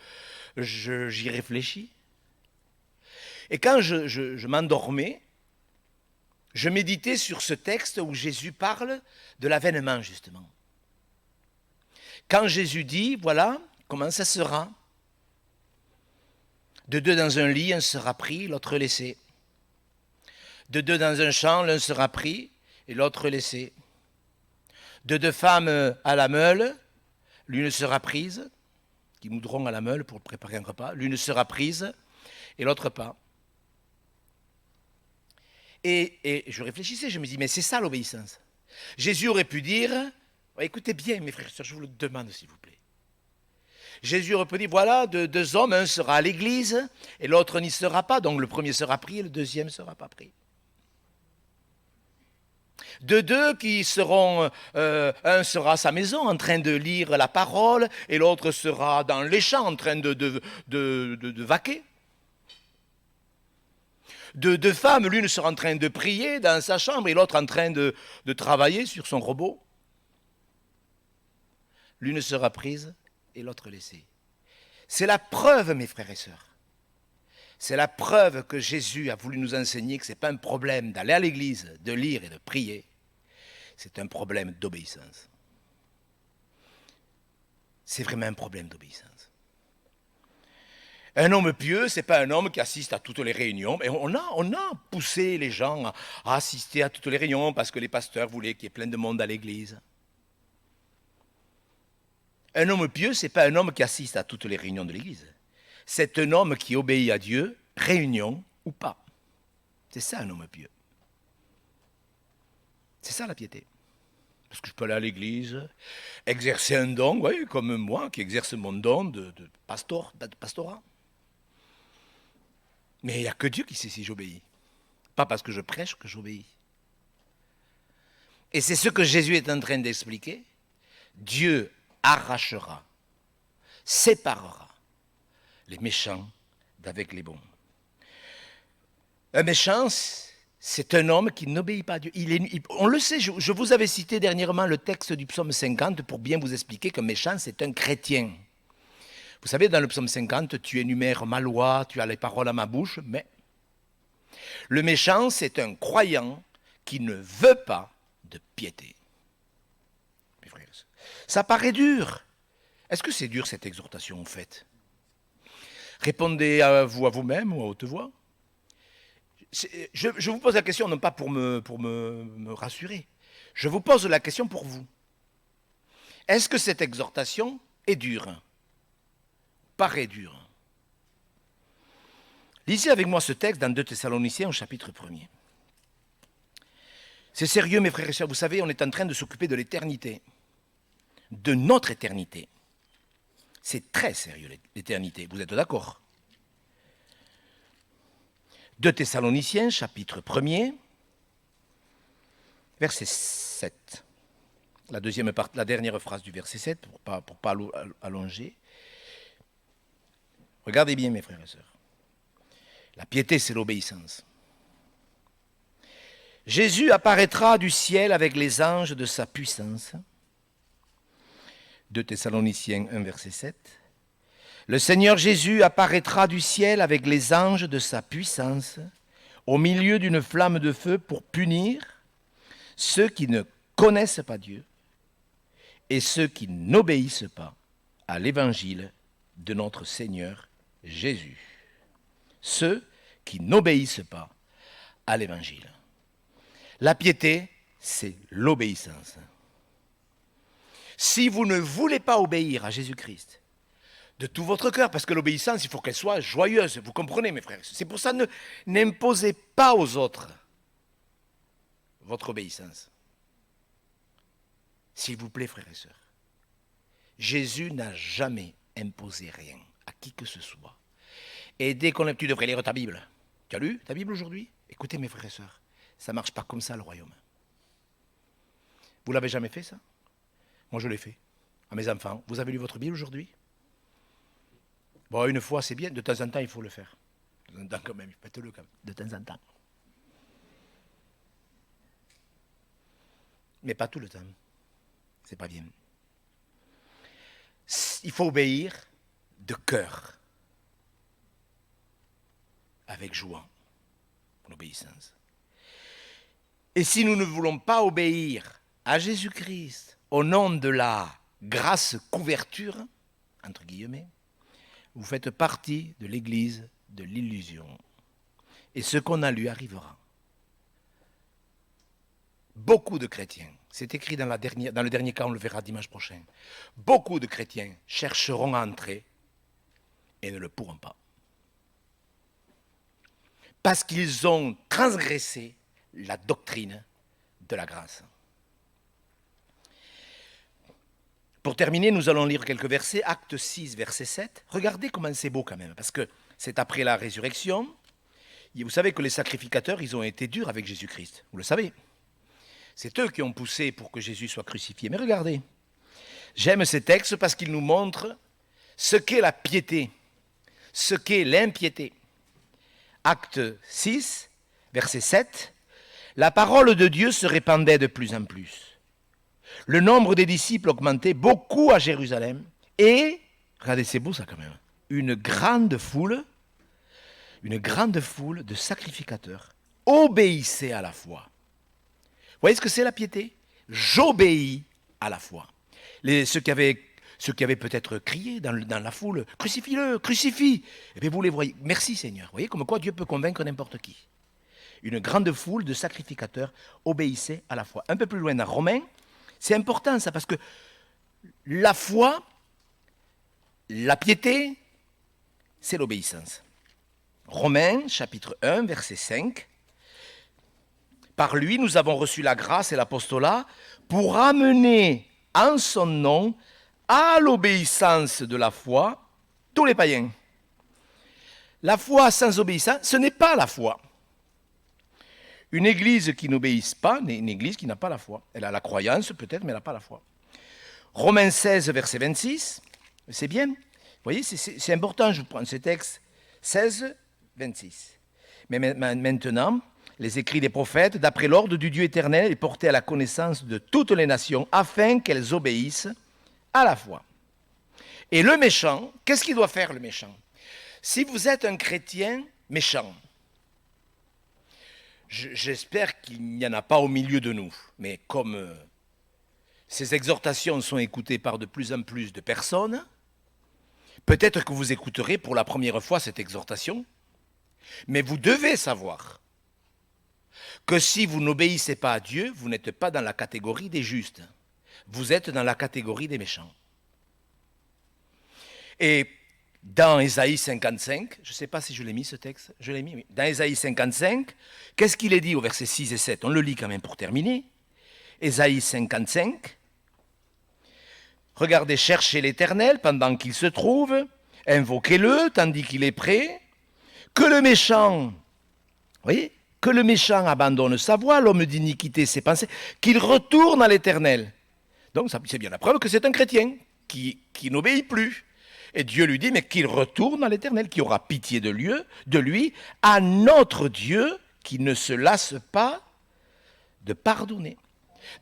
j'y réfléchis. Et quand je m'endormais, je méditais sur ce texte où Jésus parle de l'avènement, justement. Quand Jésus dit, voilà, comment ça sera? De deux dans un lit, un sera pris, l'autre laissé. De deux dans un champ, l'un sera pris et l'autre laissé. De deux femmes à la meule, l'une sera prise, qui moudront à la meule pour préparer un repas, l'une sera prise et l'autre pas. Et je réfléchissais, je me dis, mais c'est ça l'obéissance. Jésus aurait pu dire, écoutez bien mes frères et sœurs, je vous le demande s'il vous plaît. Jésus aurait pu dire, voilà, deux hommes, un sera à l'église et l'autre n'y sera pas, donc le premier sera pris et le deuxième ne sera pas pris. De deux qui seront, un sera à sa maison en train de lire la parole et l'autre sera dans les champs en train de vaquer. De deux femmes, l'une sera en train de prier dans sa chambre et l'autre en train de travailler sur son robot. L'une sera prise et l'autre laissée. C'est la preuve, mes frères et sœurs. C'est la preuve que Jésus a voulu nous enseigner que ce n'est pas un problème d'aller à l'église, de lire et de prier. C'est un problème d'obéissance. C'est vraiment un problème d'obéissance. Un homme pieux, ce n'est pas un homme qui assiste à toutes les réunions. Et on a poussé les gens à assister à toutes les réunions parce que les pasteurs voulaient qu'il y ait plein de monde à l'église. Un homme pieux, ce n'est pas un homme qui assiste à toutes les réunions de l'église. C'est un homme qui obéit à Dieu, réunion ou pas. C'est ça un homme pieux. C'est ça la piété. Parce que je peux aller à l'église, exercer un don, oui, comme moi qui exerce mon don de pastorat. Mais il n'y a que Dieu qui sait si j'obéis. Pas parce que je prêche que j'obéis. Et c'est ce que Jésus est en train d'expliquer. Dieu arrachera, séparera les méchants d'avec les bons. Un méchant, c'est un homme qui n'obéit pas à Dieu. On le sait, je vous avais cité dernièrement le texte du psaume 50 pour bien vous expliquer qu'un méchant, c'est un chrétien. Vous savez, dans le psaume 50, tu énumères ma loi, tu as les paroles à ma bouche, mais le méchant, c'est un croyant qui ne veut pas de piété. Mes frères, ça paraît dur. Est-ce que c'est dur cette exhortation en fait? Répondez à vous-même ou à haute voix. Je vous pose la question non pas pour me rassurer. Je vous pose la question pour vous. Est-ce que cette exhortation est dure? Paraît dure. Lisez avec moi ce texte dans 2 Thessaloniciens au chapitre 1er. C'est sérieux mes frères et sœurs, vous savez, on est en train de s'occuper de l'éternité, de notre éternité. C'est très sérieux l'éternité, vous êtes d'accord? 2 Thessaloniciens, chapitre 1er, verset 7. La dernière phrase du verset 7, pour pas allonger. Regardez bien mes frères et sœurs. La piété, c'est l'obéissance. Jésus apparaîtra du ciel avec les anges de sa puissance. 2 Thessaloniciens 1, verset 7. Le Seigneur Jésus apparaîtra du ciel avec les anges de sa puissance, au milieu d'une flamme de feu pour punir ceux qui ne connaissent pas Dieu et ceux qui n'obéissent pas à l'évangile de notre Seigneur Jésus. Ceux qui n'obéissent pas à l'évangile. La piété, c'est l'obéissance. Si vous ne voulez pas obéir à Jésus-Christ de tout votre cœur, parce que l'obéissance, il faut qu'elle soit joyeuse, vous comprenez mes frères. C'est pour ça, n'imposez pas aux autres votre obéissance. S'il vous plaît, frères et sœurs. Jésus n'a jamais imposer rien à qui que ce soit. Et dès qu'on a, tu devrais lire ta Bible. Tu as lu ta Bible aujourd'hui? Écoutez mes frères et sœurs, ça ne marche pas comme ça le royaume. Vous l'avez jamais fait ça? Moi je l'ai fait. À mes enfants, vous avez lu votre Bible aujourd'hui? Bon, une fois c'est bien, de temps en temps il faut le faire. De temps en temps quand même, faites-le quand même, de temps en temps. Mais pas tout le temps. C'est pas bien. Il faut obéir de cœur, avec joie, l'obéissance. Et si nous ne voulons pas obéir à Jésus-Christ au nom de la grâce couverture, entre guillemets, vous faites partie de l'église de l'illusion. Et ce qu'on a lu arrivera. Beaucoup de chrétiens, c'est écrit dans le dernier cas, on le verra dimanche prochain, beaucoup de chrétiens chercheront à entrer et ne le pourront pas. Parce qu'ils ont transgressé la doctrine de la grâce. Pour terminer, nous allons lire quelques versets, Acte 6, verset 7. Regardez comment c'est beau quand même, parce que c'est après la résurrection. Et vous savez que les sacrificateurs, ils ont été durs avec Jésus-Christ, vous le savez. C'est eux qui ont poussé pour que Jésus soit crucifié. Mais regardez, j'aime ces textes parce qu'ils nous montrent ce qu'est la piété, ce qu'est l'impiété. Acte 6, verset 7. La parole de Dieu se répandait de plus en plus. Le nombre des disciples augmentait beaucoup à Jérusalem. Et, regardez, c'est beau ça quand même, une grande foule de sacrificateurs obéissait à la foi. Vous voyez ce que c'est la piété? J'obéis à la foi. Ceux qui avaient peut-être crié dans la foule, crucifie-le, crucifie. Et bien vous les voyez, merci Seigneur. Vous voyez comme quoi Dieu peut convaincre n'importe qui. Une grande foule de sacrificateurs obéissait à la foi. Un peu plus loin dans Romains, c'est important ça, parce que la foi, la piété, c'est l'obéissance. Romains, chapitre 1, verset 5. Par lui, nous avons reçu la grâce et l'apostolat pour amener en son nom à l'obéissance de la foi tous les païens. La foi sans obéissance, ce n'est pas la foi. Une église qui n'obéisse pas, n'est une église qui n'a pas la foi. Elle a la croyance peut-être, mais elle n'a pas la foi. Romains 16, verset 26, c'est bien. Vous voyez, c'est important, je prends ce texte. 16, 26. Mais maintenant, les écrits des prophètes, d'après l'ordre du Dieu éternel, est porté à la connaissance de toutes les nations, afin qu'elles obéissent à la foi. Et le méchant, qu'est-ce qu'il doit faire le méchant? Si vous êtes un chrétien méchant, j'espère qu'il n'y en a pas au milieu de nous, mais comme ces exhortations sont écoutées par de plus en plus de personnes, peut-être que vous écouterez pour la première fois cette exhortation, mais vous devez savoir que si vous n'obéissez pas à Dieu, vous n'êtes pas dans la catégorie des justes, vous êtes dans la catégorie des méchants. Et dans Ésaïe 55, je ne sais pas si je l'ai mis ce texte, je l'ai mis, oui. Dans Ésaïe 55, qu'est-ce qu'il est dit au verset 6 et 7? On le lit quand même pour terminer. Ésaïe 55, regardez, cherchez l'Éternel pendant qu'il se trouve, invoquez-le tandis qu'il est prêt, que le méchant, voyez, que le méchant abandonne sa voie, l'homme d'iniquité ses pensées, qu'il retourne à l'Éternel. Donc c'est bien la preuve que c'est un chrétien qui n'obéit plus. Et Dieu lui dit, mais qu'il retourne à l'Éternel, qui aura pitié de lui, à notre Dieu, qui ne se lasse pas de pardonner.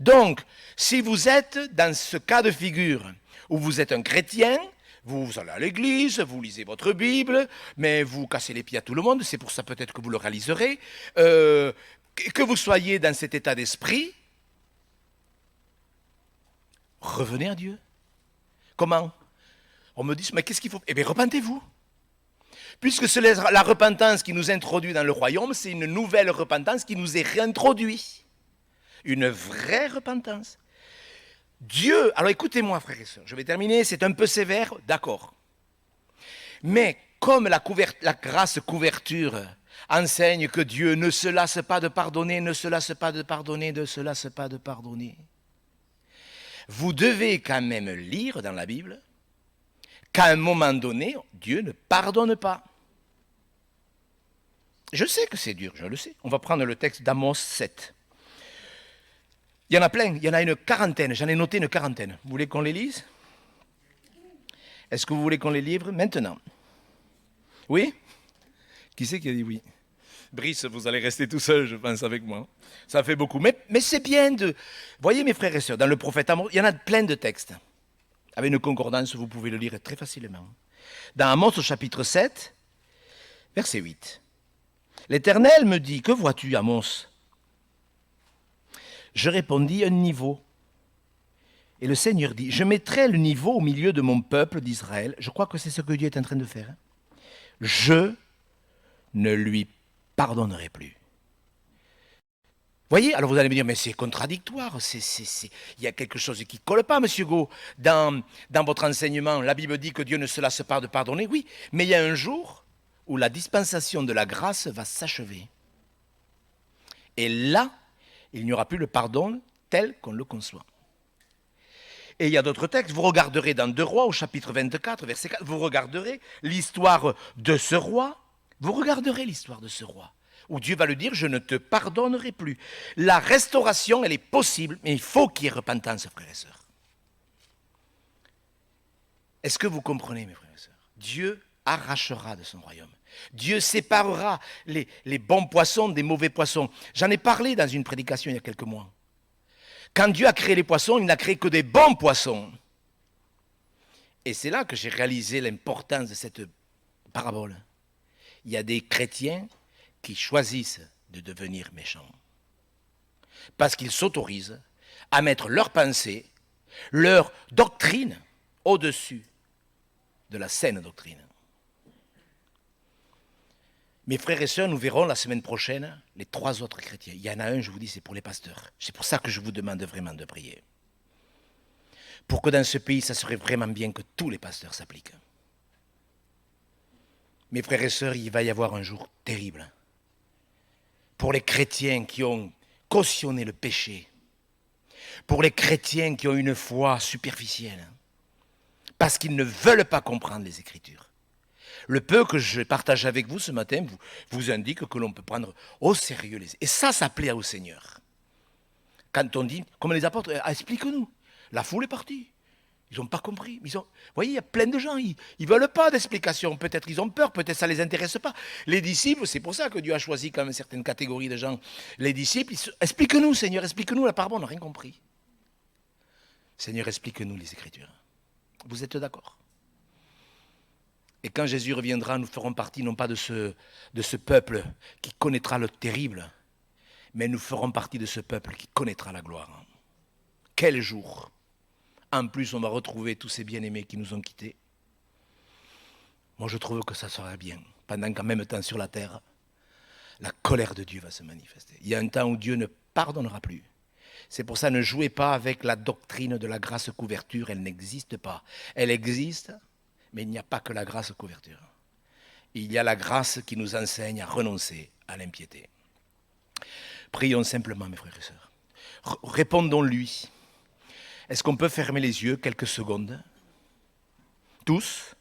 Donc, si vous êtes dans ce cas de figure, où vous êtes un chrétien, vous allez à l'église, vous lisez votre Bible, mais vous cassez les pieds à tout le monde, c'est pour ça peut-être que vous le réaliserez, que vous soyez dans cet état d'esprit, revenez à Dieu. Comment ? On me dit, mais qu'est-ce qu'il faut? Eh bien, repentez-vous. Puisque c'est la repentance qui nous introduit dans le royaume, c'est une nouvelle repentance qui nous est réintroduite. Une vraie repentance. Dieu, alors écoutez-moi frères et sœurs, je vais terminer, c'est un peu sévère, d'accord. Mais comme la grâce couverture enseigne que Dieu ne se lasse pas de pardonner, ne se lasse pas de pardonner, ne se lasse pas de pardonner, vous devez quand même lire dans la Bible qu'à un moment donné, Dieu ne pardonne pas. Je sais que c'est dur, je le sais. On va prendre le texte d'Amos 7. Il y en a plein, il y en a une quarantaine, j'en ai noté une quarantaine. Vous voulez qu'on les lise? Est-ce que vous voulez qu'on les livre maintenant? Oui? Qui c'est qui a dit oui? Brice, vous allez rester tout seul, je pense, avec moi. Ça fait beaucoup. Mais c'est bien de... Voyez, mes frères et sœurs, dans le prophète Amos, il y en a plein de textes. Avec une concordance, vous pouvez le lire très facilement. Dans Amos, au chapitre 7, verset 8. L'Éternel me dit, que vois-tu, Amos? Je répondis, un niveau. Et le Seigneur dit, je mettrai le niveau au milieu de mon peuple d'Israël. Je crois que c'est ce que Dieu est en train de faire. Je ne lui pardonnerai plus. Voyez, alors vous allez me dire, mais c'est contradictoire, il y a quelque chose qui ne colle pas, monsieur Gau. Dans votre enseignement, la Bible dit que Dieu ne se lasse pas de pardonner, oui, mais il y a un jour où la dispensation de la grâce va s'achever. Et là, il n'y aura plus le pardon tel qu'on le conçoit. Et il y a d'autres textes, vous regarderez dans 2 Rois, au chapitre 24, verset 4, vous regarderez l'histoire de ce roi, où Dieu va lui dire, je ne te pardonnerai plus. La restauration, elle est possible, mais il faut qu'il y ait repentance, frères et sœurs. Est-ce que vous comprenez, mes frères et sœurs? Dieu arrachera de son royaume. Dieu séparera les bons poissons des mauvais poissons. J'en ai parlé dans une prédication il y a quelques mois. Quand Dieu a créé les poissons, il n'a créé que des bons poissons. Et c'est là que j'ai réalisé l'importance de cette parabole. Il y a des chrétiens qui choisissent de devenir méchants. Parce qu'ils s'autorisent à mettre leurs pensées, leur doctrine au-dessus de la saine doctrine. Mes frères et sœurs, nous verrons la semaine prochaine les 3 autres chrétiens. Il y en a un, je vous dis, c'est pour les pasteurs. C'est pour ça que je vous demande vraiment de prier. Pour que dans ce pays, ça serait vraiment bien que tous les pasteurs s'appliquent. Mes frères et sœurs, il va y avoir un jour terrible. Pour les chrétiens qui ont cautionné le péché. Pour les chrétiens qui ont une foi superficielle. Parce qu'ils ne veulent pas comprendre les Écritures. Le peu que je partage avec vous ce matin vous indique que l'on peut prendre au sérieux les... Et ça plaît au Seigneur. Quand on dit, comme les apôtres, explique-nous. La foule est partie. Ils n'ont pas compris. Vous voyez, il y a plein de gens, ils ne veulent pas d'explication. Peut-être ils ont peur, peut-être ça ne les intéresse pas. Les disciples, c'est pour ça que Dieu a choisi quand même certaines catégories de gens. Les disciples, explique-nous, Seigneur, explique-nous la parole, on n'a rien compris. Seigneur, explique-nous les Écritures. Vous êtes d'accord? Et quand Jésus reviendra, nous ferons partie non pas de ce peuple qui connaîtra le terrible, mais nous ferons partie de ce peuple qui connaîtra la gloire. Quel jour! En plus, on va retrouver tous ces bien-aimés qui nous ont quittés. Moi, je trouve que ça sera bien. Pendant qu'en même temps, sur la terre, la colère de Dieu va se manifester. Il y a un temps où Dieu ne pardonnera plus. C'est pour ça, ne jouez pas avec la doctrine de la grâce couverture. Elle n'existe pas. Elle existe, mais il n'y a pas que la grâce couverture. Il y a la grâce qui nous enseigne à renoncer à l'impiété. Prions simplement, mes frères et sœurs. Répondons-lui. Est-ce qu'on peut fermer les yeux quelques secondes? Tous.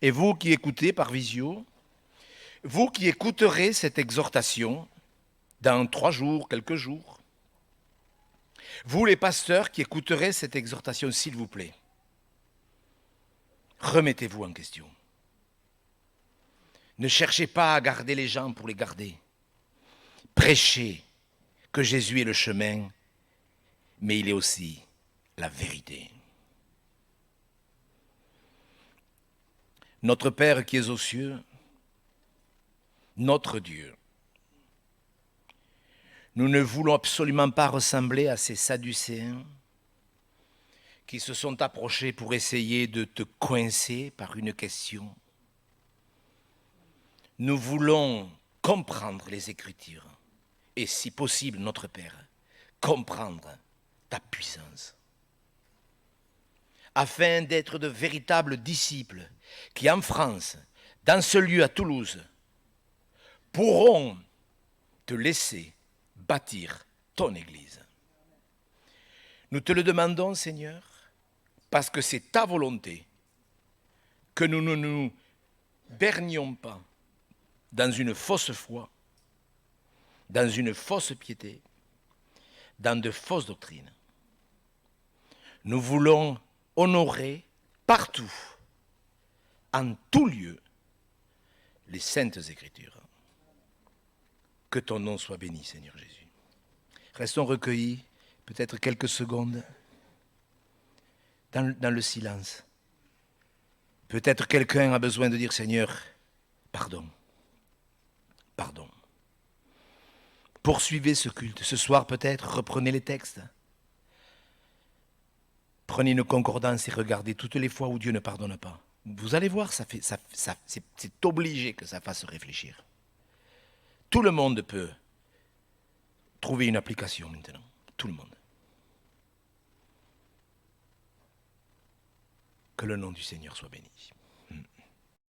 Et vous qui écoutez par visio, vous qui écouterez cette exhortation dans 3 jours, quelques jours, vous les pasteurs qui écouterez cette exhortation, s'il vous plaît, remettez-vous en question. Ne cherchez pas à garder les gens pour les garder. Prêchez que Jésus est le chemin, mais il est aussi la vérité. Notre Père qui es aux cieux, notre Dieu, nous ne voulons absolument pas ressembler à ces Sadducéens qui se sont approchés pour essayer de te coincer par une question. Nous voulons comprendre les Écritures et, si possible, notre Père, comprendre ta puissance, afin d'être de véritables disciples qui, en France, dans ce lieu à Toulouse, pourront te laisser bâtir ton Église. Nous te le demandons, Seigneur, parce que c'est ta volonté que nous ne nous bernions pas dans une fausse foi, dans une fausse piété, dans de fausses doctrines. Nous voulons honorer partout, en tout lieu, les saintes Écritures. Que ton nom soit béni, Seigneur Jésus. Restons recueillis, peut-être quelques secondes, dans le silence. Peut-être quelqu'un a besoin de dire, Seigneur, pardon, pardon. Poursuivez ce culte. Ce soir, peut-être, reprenez les textes. Prenez une concordance et regardez toutes les fois où Dieu ne pardonne pas. Vous allez voir, c'est obligé que ça fasse réfléchir. Tout le monde peut trouver une application maintenant. Tout le monde. Que le nom du Seigneur soit béni.